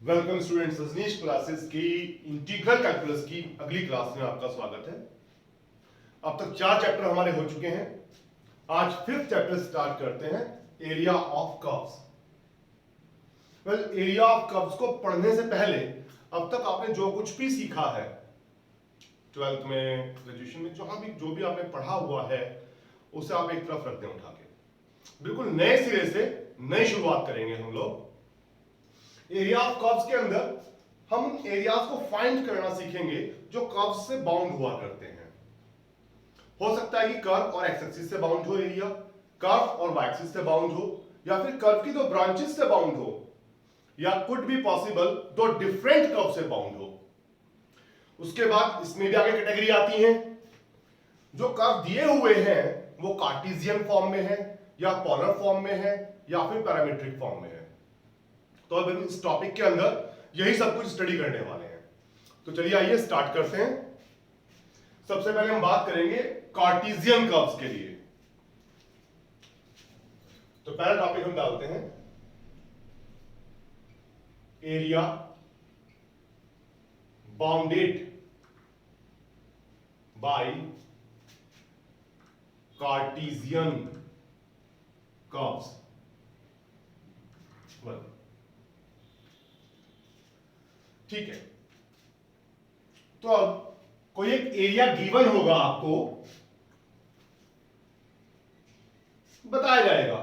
Welcome students, Rajneesh classes की integral calculus की अगली क्लास में आपका स्वागत है। अब तक 4 चैप्टर हमारे हो चुके हैं। आज 5th चैप्टर स्टार्ट करते हैं, area of curves. Area of curves को पढ़ने से पहले अब तक आपने जो कुछ भी सीखा है 12th में, ग्रेजुएशन में, जहां भी जो भी आपने पढ़ा हुआ है उसे आप एक तरफ रख दें उठा के। बिल्कुल नए सिरे से नई शुरुआत करेंगे हम लोग। एरिया ऑफ कर्व्स के अंदर हम उन एरियाज को फाइंड करना सीखेंगे जो कर्व्स से बाउंड हुआ करते हैं। हो सकता है कि कर्व और एक्स एक्सिस से बाउंड हो एरिया, कर्व और वाई एक्सिस से बाउंड हो, या फिर कर्व की दो ब्रांचेस से बाउंड हो, या कुड बी पॉसिबल दो डिफरेंट कर्व से बाउंड हो। उसके बाद इसमें भी आगे कैटेगरी आती है। जो कर्व दिए हुए हैं वो कार्टेशियन फॉर्म में है, या पोलर फॉर्म में है, या फिर पैरामीट्रिक फॉर्म में है। तो अब इस टॉपिक के अंदर यही सब कुछ स्टडी करने वाले हैं। तो चलिए आइए स्टार्ट करते हैं। सबसे पहले हम बात करेंगे कार्टेशियन कर्व्स के लिए। तो पहला टॉपिक हम डालते हैं area bounded by Cartesian curves. ठीक है, तो अब कोई एक एरिया गिवन होगा, आपको बताया जाएगा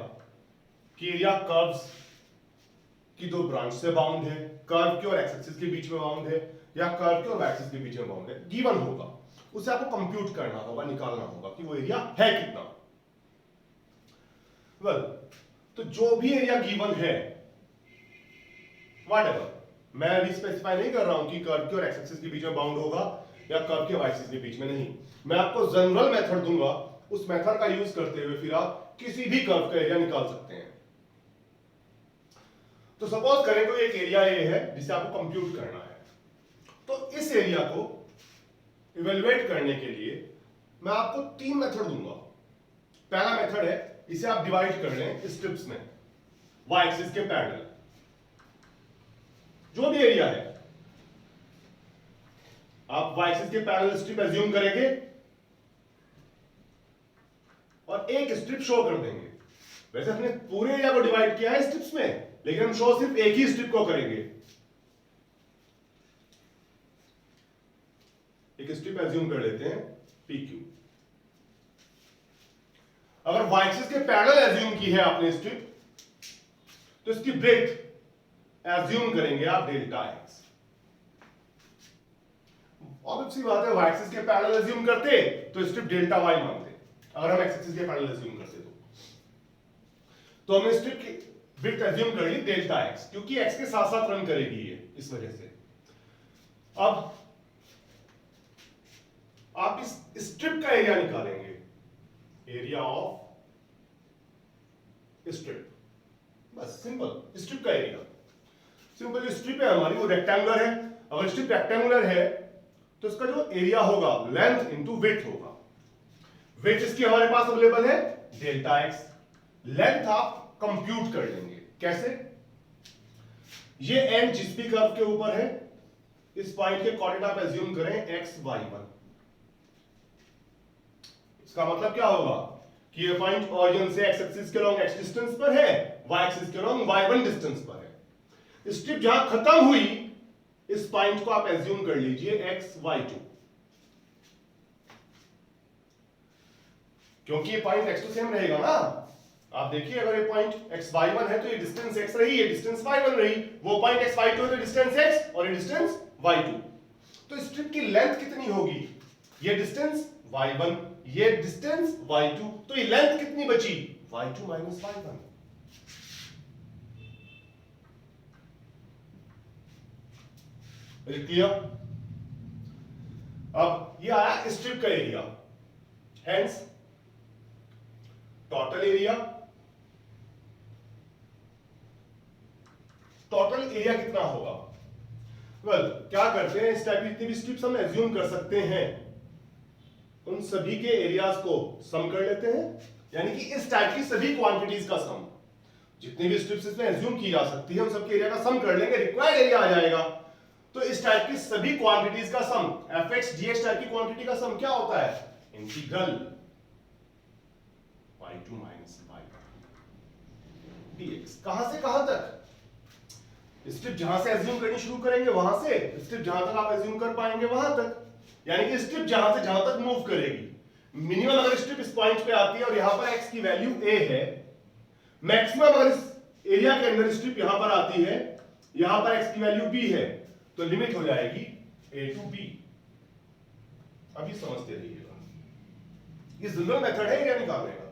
कि एरिया कर्व्स की दो ब्रांच से बाउंड है, कर्व के और एक्स एक्सिस के बीच में बाउंड है, या कर्व के और वाई एक्सिस के बीच में बाउंड है। गिवन होगा, उसे आपको कंप्यूट करना होगा, निकालना होगा कि वो एरिया है कितना। तो जो भी एरिया गिवन है, व्हाटएवर, मैं अभी स्पेसिफाई नहीं कर रहा हूं कि कर्व के और एक्स एक्सिस के बीच में बाउंड होगा या कर्व के वाई एक्सिस के बीच में, नहीं। मैं आपको जनरल मेथड दूंगा, उस मेथड का यूज करते हुए फिर आप किसी भी कर्व का एरिया निकाल सकते हैं। तो सपोज करें कोई एक एरिया ए है जिसे आपको कंप्यूट करना है। तो इस एरिया को इवेलुएट करने के लिए मैं आपको 3 मेथड दूंगा। पहला मेथड है, इसे आप डिवाइड कर लें स्ट्रिप्स में, वाई एक्सिस के पैरेलल। जो भी एरिया है आप वाई एक्सिस के पैरेलल स्ट्रिप एज्यूम करेंगे और एक स्ट्रिप शो कर देंगे। वैसे हमने पूरे एरिया को डिवाइड किया है स्ट्रिप्स में, लेकिन हम शो सिर्फ एक ही स्ट्रिप को करेंगे। एक स्ट्रिप एज्यूम कर लेते हैं PQ। अगर वाई एक्सिस के पैरेलल एज्यूम की है आपने स्ट्रिप, तो इसकी ब्रेथ एज्यूम करेंगे आप डेल्टा एक्स। ऑब्वियस सी बात है, वाई एक्सिस के पैरेलल एज्यूम करते तो स्ट्रिप डेल्टा वाई मानते, अगर हम एक्स एक्सिस के पैरेलल एज्यूम करते तो हमने स्ट्रिप की ब्रेथ एज्यूम कर ली डेल्टा एक्स, क्योंकि एक्स के साथ साथ रन करेगी ये, इस वजह से। अब आप इस स्ट्रिप का एरिया निकालेंगे, एरिया ऑफ स्ट्रिप। बस सिंपल, स्ट्रिप का एरिया। सिंपल, जो स्ट्रिप है हमारी वो रेक्टेंगुलर है। अगर स्ट्रिप रेक्टेंगुलर है तो इसका जो एरिया होगा लेंथ इंटू विड्थ होगा। विड्थ इसकी हमारे पास अवेलेबल है डेल्टा एक्स। लेंथ आप कंप्यूट कर लेंगे। कैसे? ये एंड जिस भी कर्व के ऊपर है, इस पॉइंट के कोऑर्डिनेट आप एज्यूम करें x,y,1। इसका मतलब क्या होगा कि ये पॉइंट ओरिजिन से एक्स एक्सिस के लॉन्ग x डिस्टेंस पर है, y एक्सिस के लॉन्ग y1 डिस्टेंस पर है। स्ट्रिप जहां खत्म हुई, इस पॉइंट को आप एज्यूम कर लीजिए x,y,2, क्योंकि ये पॉइंट x तो सेम रहेगा ना। आप देखिए, अगर ये पॉइंट x,y,1 है तो ये डिस्टेंस x रही, ये डिस्टेंस y1 रही। वो पॉइंट x,y,2 है तो डिस्टेंस x और ये डिस्टेंस y2। तो स्ट्रिप की लेंथ कितनी होगी? ये डिस्टेंस y1, ये डिस्टेंस y2, तो ये लेंथ कितनी बची? y2 minus y1। क्लियर? अब ये आया स्ट्रिप का area, hence total area. Total area कितना होगा? क्या करते हैं, इस टाइप की जितनी भी स्ट्रिप्स हम एज्यूम कर सकते हैं, उन सभी के एरियाज को सम कर लेते हैं, यानी कि इस टाइप की सभी क्वांटिटीज का सम। जितनी भी स्ट्रिप्स इसमें एज्यूम की जा सकती है उन सबके एरिया का सम कर लेंगे, रिक्वायर्ड एरिया आ जाएगा। तो इस टाइप की सभी क्वांटिटीज का सम, fx dx टाइप की क्वांटिटी का सम क्या होता है? Integral y2 minus y1 dx। कहां से कहां तक? स्ट्रिप जहां से एज्यूम करनी शुरू करेंगे वहां से स्ट्रिप जहां तक आप एज्यूम कर पाएंगे वहां तक, यानी कि स्ट्रिप जहां से जहां तक मूव करेगी। मिनिमम अगर स्ट्रिप इस पॉइंट पे आती है और यहां पर x की वैल्यू a है, मैक्सिमम अगर इस एरिया के अंदर स्ट्रिप यहां पर आती है, यहां पर x की वैल्यू b है, तो लिमिट हो जाएगी a टू b। अभी समझते रहिएगा, ये जनरल मेथड है एरिया निकालने का।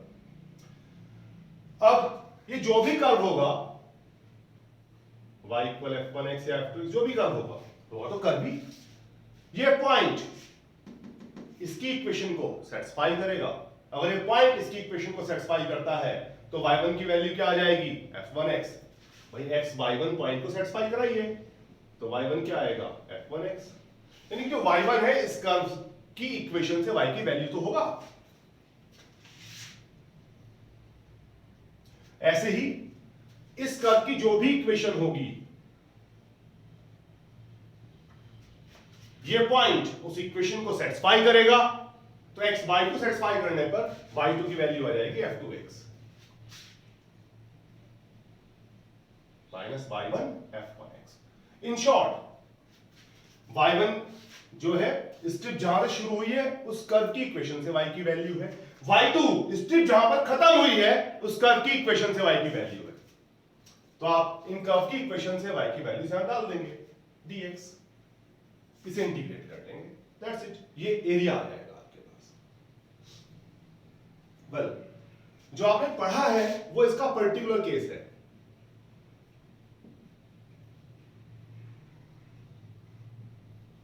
अब ये जो भी कर्व होगा y इक्वल f1x या f2x, जो भी कर्व होगा तो कर्व ही ये पॉइंट इसकी इक्वेशन को सेटिस्फाई करेगा। अगर ये पॉइंट इसकी इक्वेशन को सेटिस्फाई करता है तो y1 की वैल्यू क्या आ जाएगी? f1x। भाई x y1 पॉइंट को सेटिस्फाई कराइए, तो y1 क्या आएगा? f1x। यानी कि जो y1 है इस कर्व की इक्वेशन से y की वैल्यू तो होगा। ऐसे ही इस कर्व की जो भी इक्वेशन होगी, ये पॉइंट उस इक्वेशन को सेटिस्फाई करेगा, तो x y को सेटिस्फाई करने पर y2 की वैल्यू आ जाएगी f2x minus y1 f1x। In short y1 जो है स्ट्रिप जहां से शुरू हुई है उस कर्व की इक्वेशन से y की वैल्यू है, y2 स्ट्रिप जहां पर खत्म हुई है उस कर्व की इक्वेशन से y की वैल्यू है। तो आप इन कर्व की इक्वेशन से y की वैल्यू यहां डाल देंगे dx, इसे इंटीग्रेट कर लेंगे, दैट्स इट। ये एरिया आ जाएगा आपके पास। वेल, जो आपने पढ़ा है वो इसका पर्टिकुलर केस है।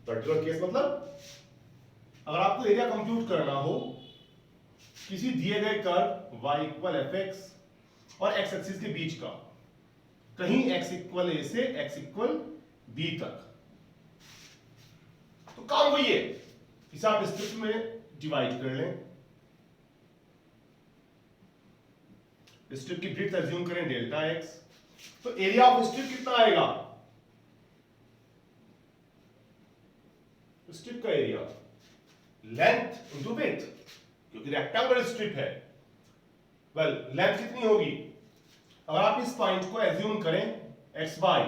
पर्टिकुलर केस मतलब अगर आपको एरिया कंप्यूट करना हो किसी दिए गए कर्व y इक्वल fx और x एक्सिस के बीच का, कहीं x इक्वल a से x इक्वल b तक, तो काम वही है, इसे आप स्ट्रिप में डिवाइड कर लें, स्ट्रिप की ब्रीथ एज्यूम करें डेल्टा x, तो एरिया ऑफ स्ट्रिप कितना आएगा? स्ट्रिप का एरिया लेंथ इनटू विड्थ, क्योंकि रेक्टेंगुलर स्ट्रिप है। वेल, लेंथ कितनी होगी? अगर आप इस पॉइंट को एज्यूम करें xy,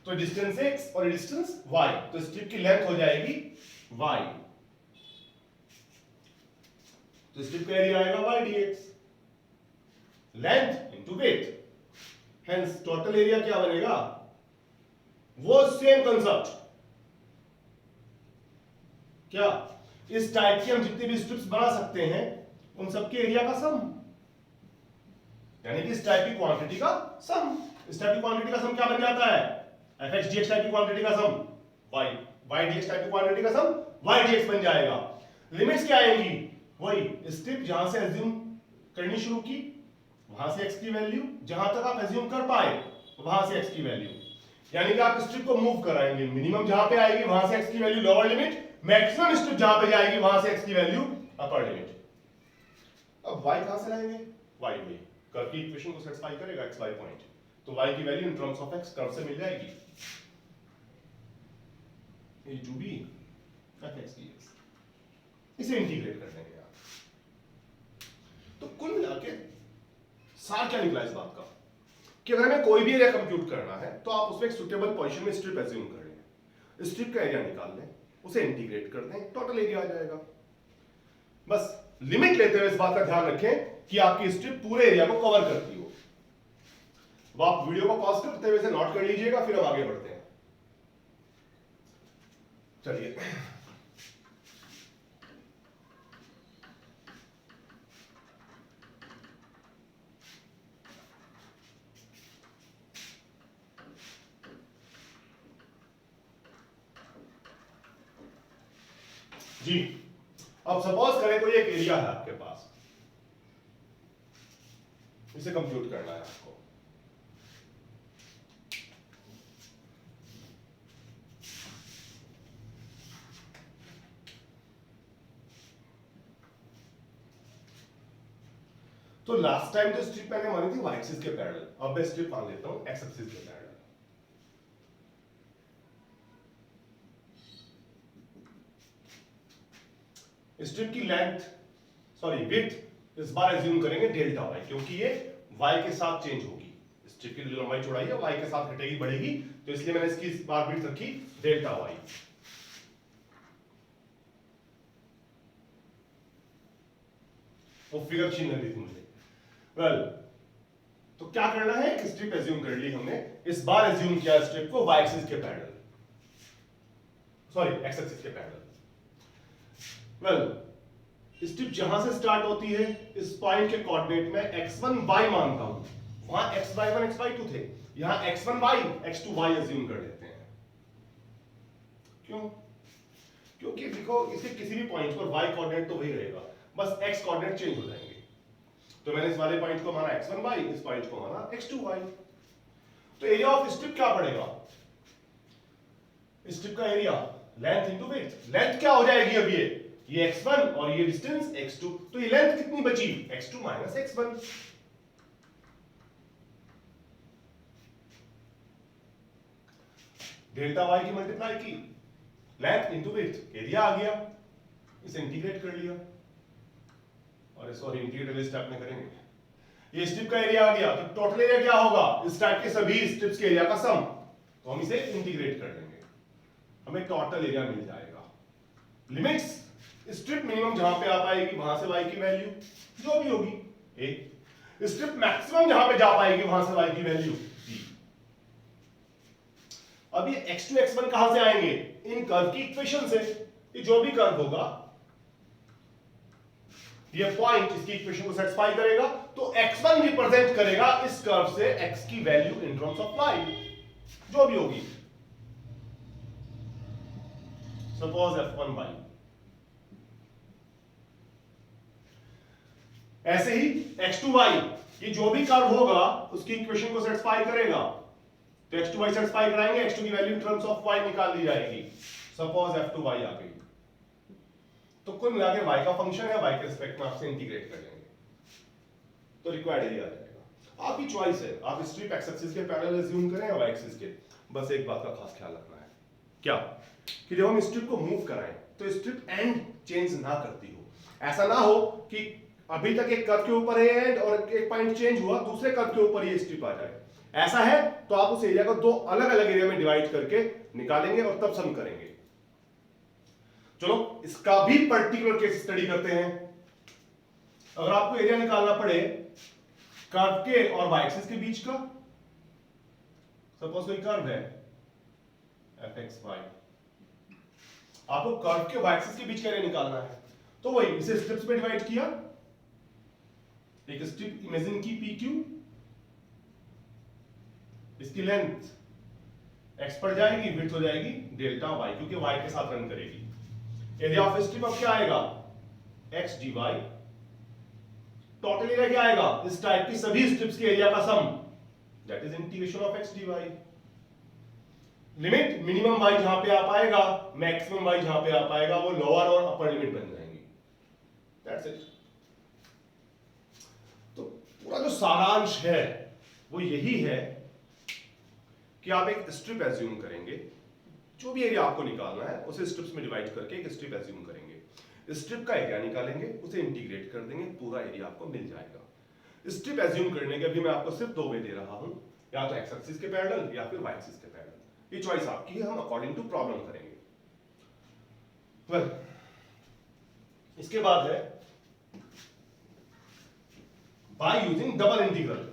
तो डिस्टेंस x और डिस्टेंस y, तो स्ट्रिप की लेंथ हो जाएगी y, तो स्ट्रिप का एरिया आएगा y dx, length into width, hence total area क्या बनेगा? वो सेम कंसेप्ट, क्या इस टाइप की हम जितनी भी स्ट्रिप्स बना सकते हैं उन सबके एरिया का सम, यानी कि इस टाइप की क्वांटिटी का सम। इस टाइप की क्वांटिटी का सम क्या बन जाता है? fx dx टाइप की क्वांटिटी का सम y dx टाइप की क्वांटिटी का सम y dx बन जाएगा। लिमिट्स क्या आएंगी? वही स्ट्रिप जहां से एज्यूम करनी शुरू की वहां से x की वैल्यू, जहां तक आप एज्यूम कर पाए वहां से x की वैल्यू, यानी कि आप स्ट्रिप को मूव कराएंगे, मिनिमम जहां पे आएगी वहां से x की value lower limit, maximum strip जहां पे जाएगी वहां से x की वैल्यू अपर लिमिट। अब y कहां से लाएंगे? y में कर्व की इक्वेशन को सेटिस्फाई करेगा xy पॉइंट, तो y की value in terms of x curve से मिल जाएगी a to b fx dx, इसे इंटीग्रेट कर देंगे आप। तो कुल मिलाके सार क्या निकला इस बात का कि अगर हमें कोई भी एरिया कंप्यूट करना है तो आप उसमें एक सुटेबल पोजीशन में स्ट्रिप एज्यूम कर लें, स्ट्रिप का एरिया निकाल लें, उसे इंटीग्रेट कर दें, टोटल एरिया आ जाएगा। बस लिमिट लेते हुए इस बात का ध्यान रखें कि आपकी स्ट्रिप पूरे एरिया को कवर करती हो। वो आप वीडियो को पॉज करते हुए इसे नोट कर लीजिएगा, फिर हम आगे बढ़ते हैं। चलिए, जी अब सपोज करें कोई एक एरिया है आपके पास, इसे कंप्यूट करना है आपको। तो लास्ट टाइम जो स्ट्रिप मैंने मानी थी वाई एक्सिस के पैरेलल, अब मैं स्ट्रिप मान लेता हूं एक्स एक्सिस के पैरेलल। स्ट्रिप की लेंथ सॉरी विड्थ इस बार एज्यूम करेंगे डेल्टा वाई, क्योंकि ये वाई के साथ चेंज होगी। स्ट्रिप की लंबाई चौड़ाई है वाई के साथ घटेगी बढ़ेगी, तो इसलिए मैंने इसकी इस बार विड्थ रखी डेल्टा वाई। वो फिगर छीन ली थी मुझे। वेल तो क्या करना है, एक स्ट्रिप एज्यूम कर ली हमने, इस बार एज्यूम किया स्ट्रिप को वाई एक्सिस के पैरेलल, सॉरी एक्स एक्सिस के पैरेलल। वेल स्ट्रिप जहां से स्टार्ट होती है इस पॉइंट के कोऑर्डिनेट में x1 y मानता हूं, वहां xy1 xy2 थे, यहां x1 y x2 y assume कर लेते हैं। क्यों? क्योंकि देखो इसके किसी भी पॉइंट पर y कोऑर्डिनेट तो वही रहेगा, बस x कोऑर्डिनेट चेंज हो जाएंगे। तो मैंने इस वाले पॉइंट को माना x1 y, इस पॉइंट को माना x2 y। तो एरिया ऑफ स्ट्रिप क्या पड़ेगा? स्ट्रिप का area length into width. Length क्या हो जाएगी अब ये x1 और ये डिस्टेंस x2, तो ये लेंथ कितनी बची? x2 minus x1। Delta y की मल्टीप्लाई की, लेंथ इनटू विड्थ, एरिया आ गया, इसे इंटीग्रेट कर लिया, और सॉरी इंटीग्रेट वाले स्टेप में करेंगे। ये स्ट्रिप का एरिया आ गया, तो टोटल एरिया क्या होगा? इस टाइप के सभी स्ट्रिप्स के एरिया का सम, तो हम इसे इंटीग्रेट कर लेंगे, हमें टोटल एरिया मिल जाएगा। लिमिट्स स्ट्रिप मिनिमम जहां पे आ पाएगी वहां से y की वैल्यू जो भी होगी a, स्ट्रिप मैक्सिमम जहां पे जा पाएगी वहां से y की वैल्यू b। अब ये x2 x1 कहां से आएंगे? इन कर्व की इक्वेशन से। ये जो भी कर्व होगा ये पॉइंट इसकी इक्वेशन को सेटिस्फाई करेगा, तो x1 रिप्रेजेंट करेगा इस कर्व से x की value in terms of y जो भी होगी, सपोज f1y। ऐसे ही x2y ये जो भी कर्व होगा उसकी इक्वेशन को सेटिस्फाई करेगा, तो x2y सेटिस्फाई कराएंगे, x2 की value in terms of y निकाल ली जाएगी, सपोज f2y आ गई। तो कुल मिला के y का फंक्शन है, y के रिस्पेक्ट में आपसे इंटीग्रेट कर लेंगे, तो रिक्वायर्ड एरिया आ जाएगा। आपकी चॉइस है, आप स्ट्रिप एक्स एक्सिस के पैरेलल एज्यूम करें या y एक्सिस के। बस एक बात का खास ख्याल रखना है, क्या कि जब हम स्ट्रिप को मूव कराएं तो स्ट्रिप एंड चेंज ना करती हो। ऐसा ना हो कि अभी तक एक कर्व के ऊपर है एंड और एक पॉइंट चेंज हुआ दूसरे कर्व के ऊपर ये स्ट्रिप आ जाए। ऐसा है तो आप उस एरिया को दो अलग अलग एरिया में डिवाइड करके निकालेंगे और तब सम करेंगे। चलो इसका भी पर्टिकुलर केस स्टडी करते हैं। अगर आपको एरिया निकालना पड़े कर्व के और वाई एक्सिस के बीच का, सपोज कोई कर्व है fxy, आपको कर्व के वाई एक्सिस के बीच का एरिया निकालना है, तो वही इसे स्ट्रिप्स में डिवाइड किया, एक स्ट्रिप इमेजिन की PQ, इसकी लेंथ x पर जाएगी, विड्थ हो जाएगी डेल्टा y, क्योंकि y के साथ रन करेगी। एरिया ऑफ स्ट्रिप अब क्या आएगा? x dy। टोटल एरिया क्या आएगा? इस टाइप की सभी स्ट्रिप्स के एरिया का sum, that is integration of x dy। Limit minimum y जहां पे आ पाएगा, मैक्सिमम y जहां पे आ पाएगा, वो लोअर और अपर लिमिट बन जाएंगी, दैट्स इट। तो पूरा जो सारांश है वो यही है कि आप एक स्ट्रिप एज्यूम करेंगे, जो भी एरिया आपको निकालना है उसे स्ट्रिप्स में डिवाइड करके एक स्ट्रिप एज्यूम करेंगे, स्ट्रिप का एरिया निकालेंगे, उसे इंटीग्रेट कर देंगे, पूरा एरिया आपको मिल जाएगा। स्ट्रिप एज्यूम करने के अभी मैं आपको सिर्फ दो वे दे रहा हूं, या तो एक्स एक्सिस के पैरेलल या फिर वाई एक्सिस के पैरेलल, ये चॉइस आपकी है, हम अकॉर्डिंग टू प्रॉब्लम करेंगे। वेल इसके बाद है बाय यूजिंग डबल इंटीग्रल।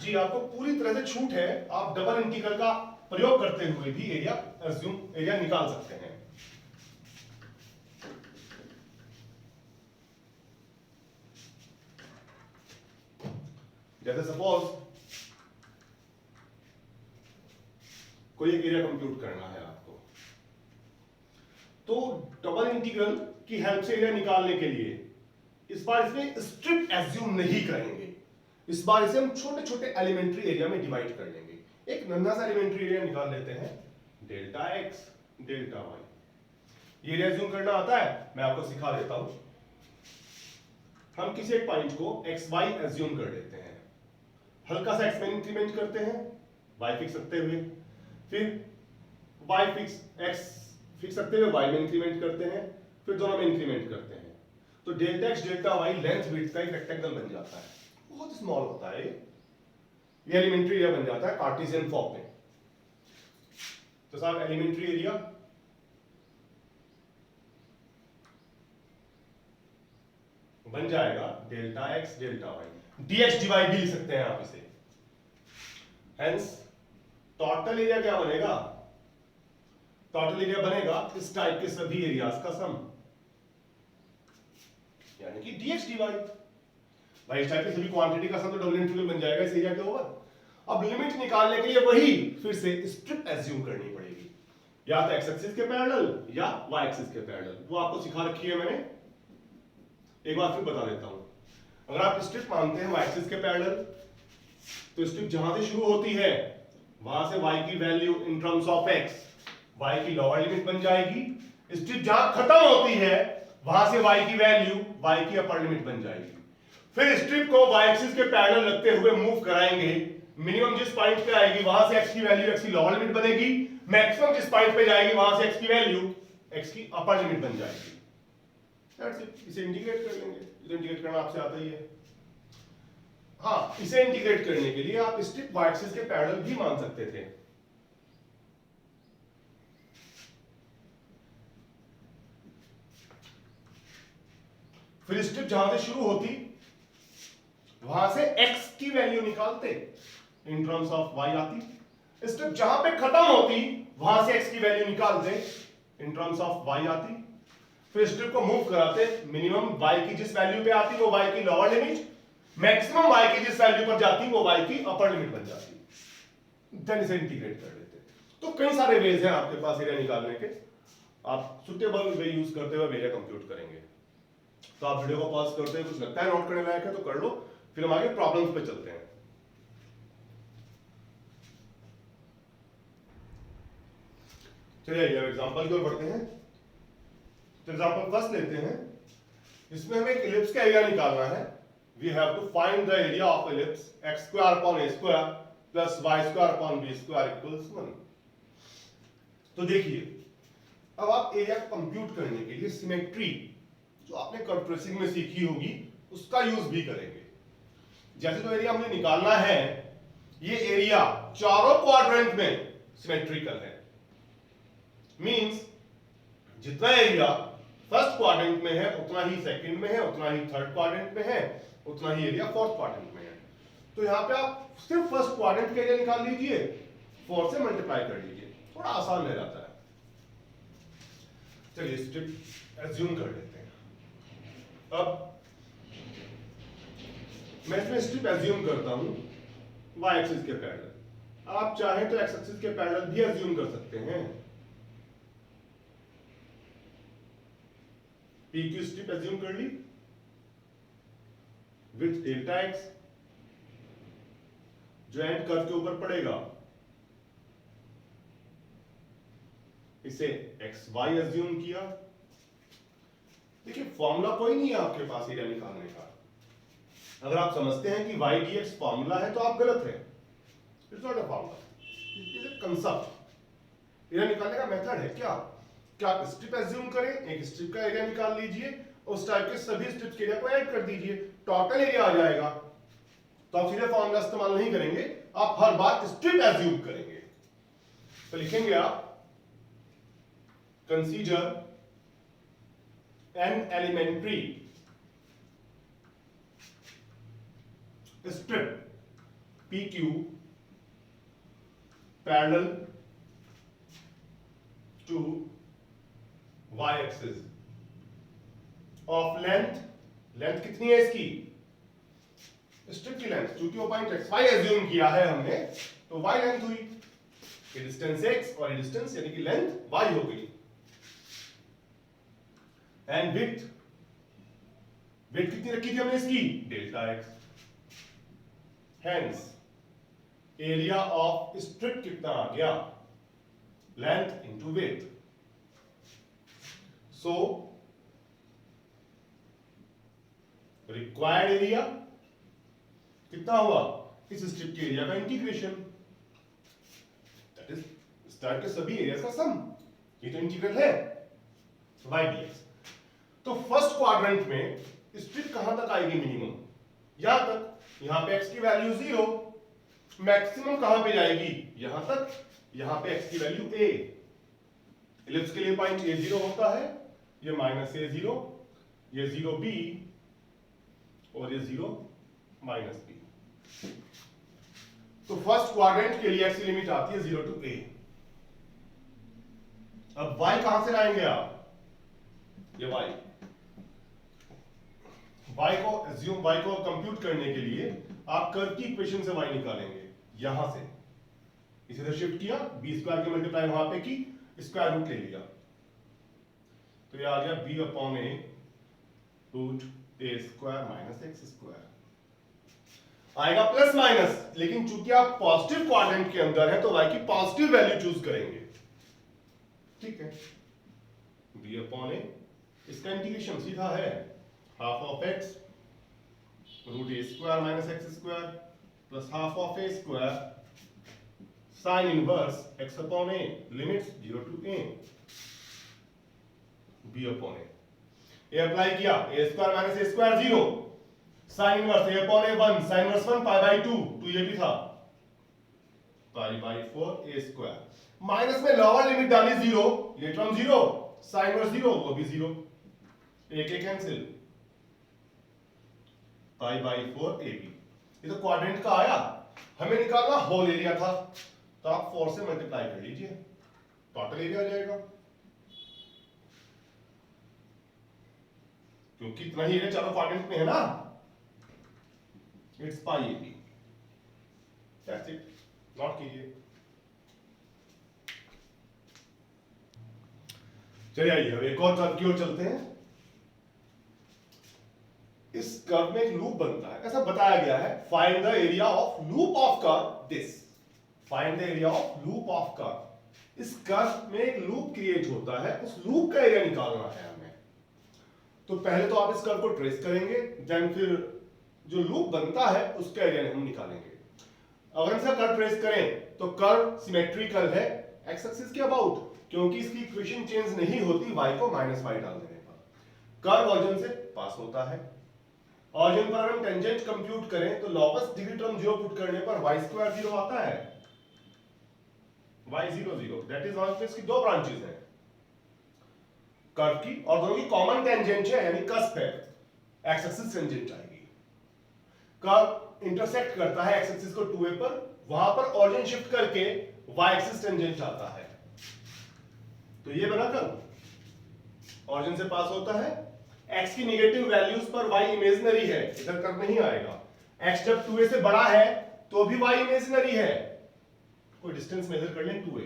जी आपको पूरी तरह से छूट है, आप डबल इंटीग्रल का प्रयोग करते हुए भी एरिया निकाल सकते हैं। जैसे सपोज कोई एक एरिया कंप्यूट करना है आपको, तो डबल इंटीग्रल की हेल्प से एरिया निकालने के लिए इस बार इसमें स्ट्रिप एज्यूम नहीं करेंगे, इस बार इसे हम छोटे छोटे एलिमेंट्री एरिया में डिवाइड कर लेंगे। एक नन्हा सा एलिमेंट्री एरिया निकाल लेते हैं, डेल्टा x डेल्टा y। ये एरिया एज्यूम करना आता है, मैं आपको सिखा देता हूं। हम किसी एक पॉइंट को एक्स वाई एज्यूम कर लेते हैं, हल्का सा एक्स में इंक्रीमेंट करते हैं वाई फिक्स रखते हुए, फिर वाई फिक्स एक्स फिक्स रखते हुए वाई में इंक्रीमेंट करते हैं, फिर दोनों में इंक्रीमेंट करते हैं, तो delta X delta Y length width का एक रेक्टेंगल बन जाता है, बहुत स्मॉल होता है ये एलिमेंट्री एरिया बन जाता है कार्टेशियन फॉर्म में। तो साहब एलिमेंट्री एरिया बन जाएगा delta X delta Y, DX D Y भी लिख सकते हैं आप इसे। हेंस टोटल एरिया क्या बनेगा, टोटल एरिया बनेगा इस टाइप के सभी एरियाज का सम, यानी कि डीएक्स डी वाई। भाई इस टाइप की सभी क्वांटिटी का सम तो डबल इंटीग्रल बन जाएगा इस एरिया के ओवर। अब लिमिट निकालने के लिए वही फिर से स्ट्रिप एज्यूम करनी पड़ेगी, या तो एक्स एक्सिस के पैरेलल या वाई एक्सिस के पैरेलल, वो आपको सिखा रखी है मैंने, एक बार फिर बता देता हूं। अगर आप स्ट्रिप मानते हैं वाई एक्सिस के पैरेलल, तो स्ट्रिप जहां से शुरू होती है वहां से y की value in terms of x y की लोअर लिमिट बन जाएगी, स्ट्रिप जहां खत्म होती है वहां से y की वैल्यू y की अपर लिमिट बन जाएगी। फिर स्ट्रिप को y एक्सिस के पैरेलल रखते हुए मूव कराएंगे, मिनिमम जिस पॉइंट पे आएगी वहां से x की वैल्यू x की लोअर लिमिट बनेगी, मैक्सिमम जिस पॉइंट पे जाएगी वहां से x की वैल्यू x की अपर लिमिट बन जाएगी। That's it. इसे इंटीग्रेट कर लेंगे, इसे इंटीग्रेट करना आपसे आता ही है। हाँ, इसे इंटीग्रेट करने के लिए आप स्ट्रिप y एक्सिस के पैरेलल भी मान सकते थे। फिर स्ट्रिप जहां से शुरू होती वहां से x की वैल्यू निकालते, इन टर्म्स ऑफ y आती। स्ट्रिप जहां पे खत्म होती वहां से x की वैल्यू निकालते, इन टर्म्स ऑफ y आती। फिर स्ट्रिप को मूव कराते, मिनिमम y की जिस वैल्यू पे आती वो y की लोअर लिमिट, मैक्सिमम y की जिस वैल्यू पर जाती वो y की अपर लिमिट बन जाती, देन इसे इंटीग्रेट कर लेते। तो कई सारे वेज हैं आपके पास एरिया निकालने के, आप सुटेबल वे यूज करते हुए एरिया कंप्यूट करेंगे। तो आप वीडियो को पॉज करते हुए कुछ लगता है नोट करने लायक है तो कर लो, फिर हम आगे प्रॉब्लम्स पे चलते हैं। चलिए एग्जांपल की ओर बढ़ते हैं। तो एग्जांपल फर्स्ट लेते हैं, इसमें हमें एक इलिप्स का एरिया निकालना है। We have to find the area of ellipse x square upon a square plus y square upon b square equals 1। तो देखिए, अब आप एरिया को कंप्यूट करने के लिए सिमेट्री जो आपने कर्व ट्रेसिंग में सीखी होगी उसका यूज भी करेंगे। जैसे तो एरिया हमें निकालना है, ये एरिया चारों क्वाड्रेंट में सिमेट्रिकल है, मींस जितना एरिया फर्स्ट क्वाड्रेंट में है उतना ही सेकंड में है, उतना ही थर्ड क्वाड्रेंट में है, उतना ही एरिया फोर्थ क्वाड्रेंट में है। तो यहां पे आप सिर्फ फर्स्ट क्वाड्रेंट का एरिया निकाल लीजिए, 4 से मल्टीप्लाई कर लीजिए, थोड़ा आसान रह जाता है। चलिए स्ट्रिप एज्यूम कर लेते हैं। अब मैं इसमें स्ट्रिप एज्यूम करता हूं y एक्सिस के पैरेलल, आप चाहें तो x एक्सिस के पैरेलल भी एज्यूम कर सकते हैं। PQ स्ट्रिप एज्यूम कर ली विथ डेल्टा एक्स जो एंड कर्व के ऊपर पड़ेगा, इसे एक्स वाई एज्यूम किया। देखिए फॉर्मूला कोई नहीं है आपके पास एरिया निकालने का, अगर आप समझते हैं कि वाई डी एक्स फॉर्मूला है तो आप गलत है। It's not a formula, it is a concept. Area निकालने का मेथड है क्या, क्या आप स्ट्रिप एज्यूम करें, एक स्ट्रिप का एरिया निकाल लीजिए, उस टाइप के सभी स्ट्रिप्स के एरिया को ऐड कर दीजिए, टोटल एरिया आ जाएगा। तो आप सीधे फॉर्मूला इस्तेमाल नहीं करेंगे, आप हर बार स्ट्रिप एज्यूम करेंगे। तो लिखेंगे आप consider an elementary strip PQ parallel to y axis of length, length कितनी है इसकी, स्ट्रिप की लेंथ, क्योंकि वो पॉइंट x y एज्यूम किया है हमने, तो y लेंथ हुई, ये डिस्टेंस x और ये डिस्टेंस यानी कि लेंथ y हो गई। एंड विड्थ, विड्थ कितनी रखी थी हमने इसकी, delta x। Hence area of strip कितना आ गया, length into width. So required area कितना हुआ, इस स्ट्रिप के एरिया का इंटीग्रेशन, दैट इज स्टार के सभी एरियाज का सम, ये तो इंटीग्रल है y dx। तो फर्स्ट क्वाड्रेंट में स्ट्रिप कहां तक आएगी मिनिमम, यहां तक, यहां पे x की वैल्यू 0, मैक्सिमम कहां पे जाएगी, यहां तक, यहां पे x की वैल्यू a, इलिप्स के लिए पॉइंट a0 होता है, ये -a0, ये 0b और ये 0 -b। तो फर्स्ट क्वाड्रेंट के लिए x की लिमिट आती है 0 to a। अब y कहां से लाएंगे आप, ये y को एज्यूम, y को कंप्यूट करने के लिए आप कर्व की इक्वेशन से y निकालेंगे, यहां से इसे इधर शिफ्ट किया, b स्क्वायर की मल्टीप्लाई वहां पे की, स्क्वायर रूट ले लिया, तो ये आ गया b upon a root a square minus x square, आएगा प्लस माइनस, लेकिन चूंकि आप पॉजिटिव क्वाड्रेंट के अंदर है तो y की पॉजिटिव वैल्यू चूज करेंगे, ठीक है। b अपॉन a, इसका इंटीग्रेशन सीधा है half of x root a square minus x square plus half of a square sine inverse x upon a, limits 0 to a, b upon a apply किया, a square minus a square 0, sine inverse a upon a 1, sine inverse 1 pi by 2, ये भी था pi by 4 a square, minus में lower limit डाली 0, ये term 0, sine inverse 0 वो भी 0, एक एक कैंसिल, पाई बाई 4 ab, ये तो क्वाड्रेंट का आया, हमें निकालना होल एरिया था, तो आप 4 से मल्टीप्लाई कर लीजिए, टोटल एरिया आ जाएगा, क्योंकि इतना ही एरिया चारों क्वाड्रेंट में है ना, it's pi ab, that's it, note कीजिए। चलिए आइए अब एक और कर्व की ओर चलते हैं। इस कर्व में एक लूप बनता है, ऐसा बताया गया है, find the area of loop of curve this, find the area of loop of curve. इस कर्व में एक लूप क्रिएट होता है, उस लूप का एरिया निकालना है हमें। तो पहले तो आप इस कर्व को ट्रेस करेंगे, देन फिर जो लूप बनता है उसका एरिया हम निकालेंगे। अगर हम इसका कर्व ट्रेस करें तो कर्व सिमेट्रिकल है एक्स एक्सिस के अबाउट, क्योंकि इसकी इक्वेशन चेंज नहीं होती y को -y डाल देने पर। कर्व ऑरिजिन से पास होता है, ऑरिजिन पर अगर हम टेंजेंट कंप्यूट करें तो लोवेस्ट डिग्री टर्म 0 पुट करने पर y स्क्वायर 0 आता है, y 0 0, दैट इज ऑन इसकी दो ब्रांचेस हैं कर्व की, और दोनों की कॉमन टेंजेंट है, यानी कस्प है, एक्स एक्सिस टेंजेंट आएगी। कर्व इंटरसेक्ट करता है एक्स एक्सिस को 2a पर, वहां पर ऑरिजिन शिफ्ट करके y एक्सिस टेंजेंट आता है, तो ये बना कर्व ऑरिजिन से पास होता है, x की नेगेटिव वैल्यूज पर y इमेजिनरी है, इधर कर्व नहीं आएगा, x जब 2a से बड़ा है तो भी y इमेजिनरी है, कोई डिस्टेंस मेजर कर लें 2a,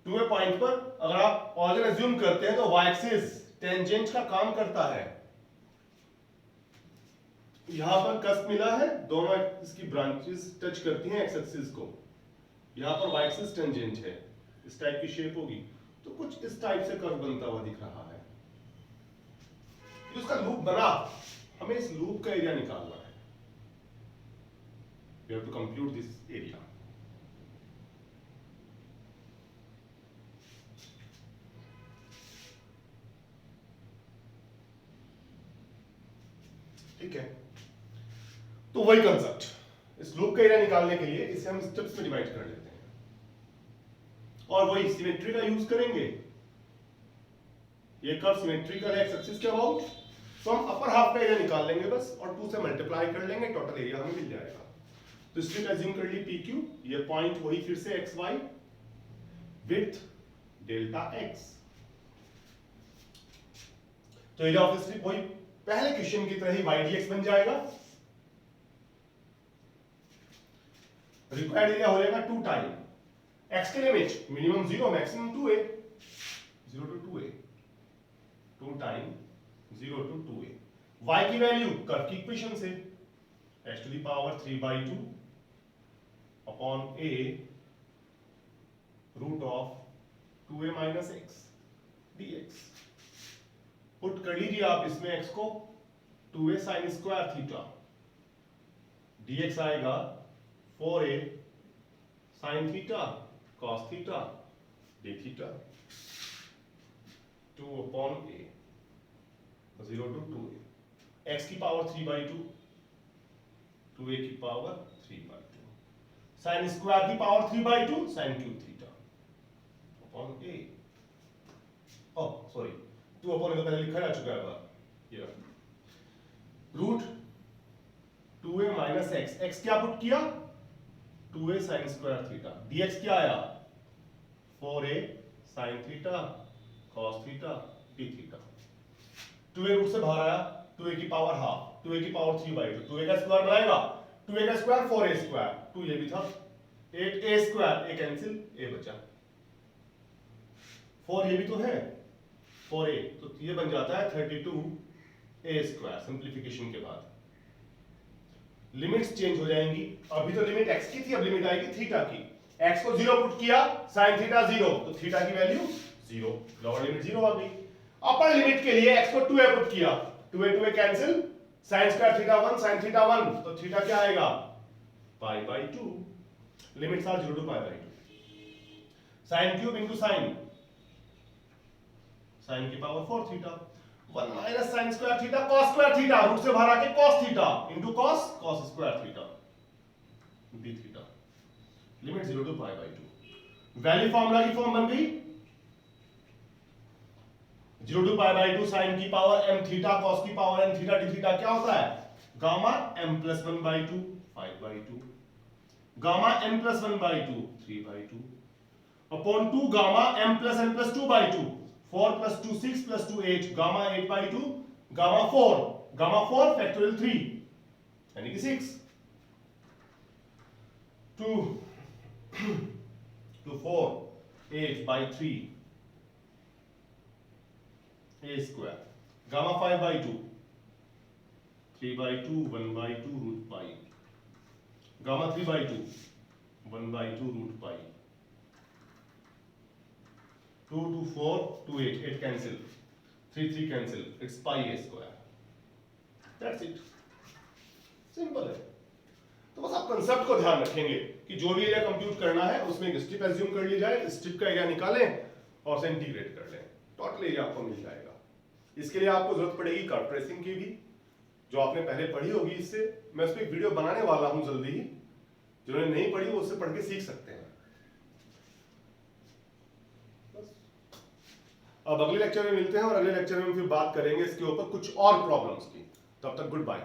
2a पॉइंट पर अगर आप ऑरिजिन एज्यूम करते हैं तो y एक्सिस टेंजेंट का काम करता है, यहां पर कस्प मिला है, दोनों इसकी ब्रांचेस टच करती हैं एक्स एक्सिस को, यहां पर y एक्सिस टेंजेंट है, इस टाइप की शेप होगी, तो कुछ इस टाइप से कर्व बनता हुआ दिख रहा है, तो उसका लूप बना, हमें इस लूप का एरिया निकालना है, we have to compute this area। ठीक है, तो वही कंसेप्ट, इस लूप का एरिया निकालने के लिए इसे हम स्टेप्स में डिवाइड कर लेते हैं, और वही सिमेट्री का यूज करेंगे, ये कर्व सिमेट्रिकल है एक्स एक्सिस के अबाउट, तो हम अपर हाफ का एरिया निकाल लेंगे बस, और 2 से मल्टीप्लाई कर लेंगे, टोटल एरिया हमें मिल जाएगा। तो स्ट्रिप एज्यूम कर ली PQ, ये पॉइंट वही फिर से XY, विड्थ डेल्टा x, तो एरिया ऑफ स्ट्रिप वही पहले क्वेश्चन की तरह ही y dx बन जाएगा, रिक्वायर्ड एरिया हो जाएगा 2 टाइम x के limit minimum 0 maximum 2a, 0 to 2a, 2 time 0 to 2a, y की वैल्यू कर्व की इक्वेशन से x to the power 3/2 upon a root of 2a minus x dx, put कर लीजिए आप इसमें x को 2a sin square theta, dx आएगा 4a sin theta cos theta d theta 2 upon a 0 to 2a, x की power 3/2 2a की power 3/2 sin square की power 3/2 sin cube theta upon a, oh sorry 2 upon a तो पहले लिखा जा चुका है बार ये रूट 2a माइनस x क्या पुट किया 2a sin square theta, dx क्या आया 4a sin theta cos theta d theta, 2a root से बाहर आया 2a की पावर हाफ 2a की पावर 3/2 2a का स्क्वायर बनाएगा 2a का स्क्वायर 4a स्क्वायर 2 ये भी था 8a square, a cancel a बचा 4 ये भी तो है 4a, तो ये बन जाता है 32a स्क्वायर सिंप्लीफिकेशन के बाद। लिमिट्स चेंज हो जाएंगी, अभी तो लिमिट x की थी, अब लिमिट आएगी थीटा की, x को 0 पुट किया sin थीटा 0 तो थीटा की वैल्यू 0, लोअर लिमिट 0 आ गई। अपर लिमिट के लिए x को 2a पुट किया 2a cancel sin square theta 1 sin theta 1 तो थीटा क्या आएगा π/2, limits are 0 to π/2 sin cube into sin की power 4 theta 1 minus sin square theta cos square theta root से बाहर आके cos theta into cos square theta d theta, limit 0 to π/2, value formula की form बन गई 0 to π/2 sin की power m theta cos की power n theta d theta क्या होता है gamma m plus 1/2 5/2 gamma m plus 1/2 3/2 upon 2 gamma m plus n plus 2/2 4 plus 2 6 plus 2 8 gamma 8/2 gamma 4 factorial 3 यानी कि 6 2 to 4 8/3 a square gamma 5/2 3/2 1/2 root pi gamma 3/2 1/2 root pi 2 to 4 to 8 cancel 3 cancel it's pi a square, that's it, simple है। तो बस आप concept को ध्यान रखेंगे कि जो भी एरिया कंप्यूट करना है उसमें एक स्ट्रिप एज्यूम कर ली जाए, स्ट्रिप का एरिया निकालें और उसे इंटीग्रेट कर लें, टोटल एरिया आपको मिल जाएगा। इसके लिए आपको जरूरत पड़ेगी कर्व ट्रेसिंग की भी, जो आपने पहले पढ़ी होगी, इससे मैं उस पर एक वीडियो बनाने वाला हूं जल्दी ही, जिन्होंने नहीं पढ़ी वो उससे पढ़ के सीख सकते हैं। अब अगले लेक्चर में मिलते हैं और अगले लेक्चर में फिर बात करेंगे इसके ऊपर कुछ और प्रॉब्लम्स की। तब तक गुड बाय।